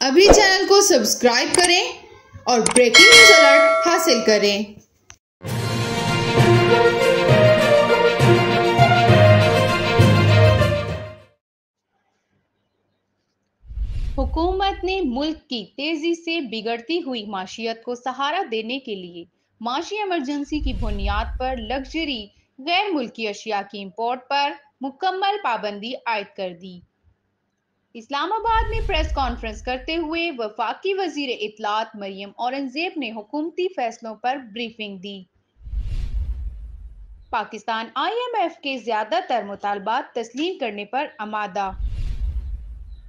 अभी चैनल को सब्सक्राइब करें और ब्रेकिंग न्यूज अलर्ट हासिल करें। हुकूमत ने मुल्क की तेजी से बिगड़ती हुई माशियत को सहारा देने के लिए माशी इमरजेंसी की बुनियाद पर लग्जरी गैर मुल्की अशिया की इंपोर्ट पर मुकम्मल पाबंदी आयद कर दी। इस्लामाबाद में प्रेस कॉन्फ्रेंस करते हुए वफाकी वजीर इत्तलात मरियम औरंगजेब ने हुकूमती फैसलों पर ब्रीफिंग दी। पाकिस्तान IMF के ज्यादातर मुतालबात तस्लीम करने पर आमादा।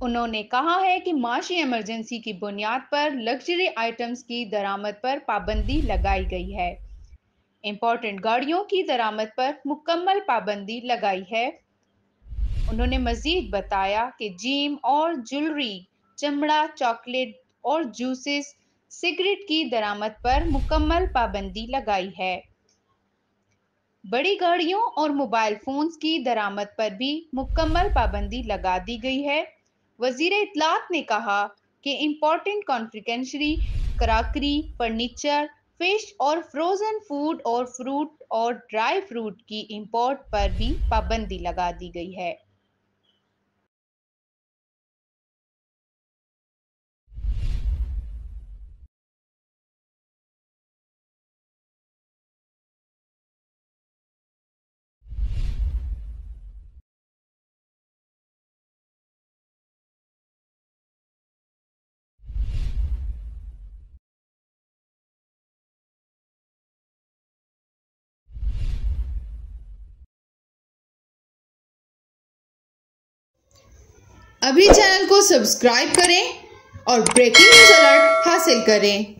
उन्होंने कहा है कि माशी इमरजेंसी की बुनियाद पर लग्जरी आइटम्स की दरामद पर पाबंदी लगाई गई है। इंपोर्टेड गाड़ियों की दरामद पर मुकम्मल पाबंदी लगाई है। उन्होंने मजीद बताया कि जिम और ज्वेलरी, चमड़ा, चॉकलेट और जूसेस, सिगरेट की दरामद पर मुकम्मल पाबंदी लगाई है। बड़ी गाड़ियों और मोबाइल फोन्स की दरामद पर भी मुकम्मल पाबंदी लगा दी गई है। वजीर इत्तलात ने कहा कि इम्पोर्टेंट कॉन्फिडेंशियरी, क्रॉकरी, फर्नीचर, फिश और फ्रोजन फूड और फ्रूट और ड्राई फ्रूट की इंपोर्ट पर भी पाबंदी लगा दी गई है। अभी चैनल को सब्सक्राइब करें और ब्रेकिंग न्यूज अलर्ट हासिल करें।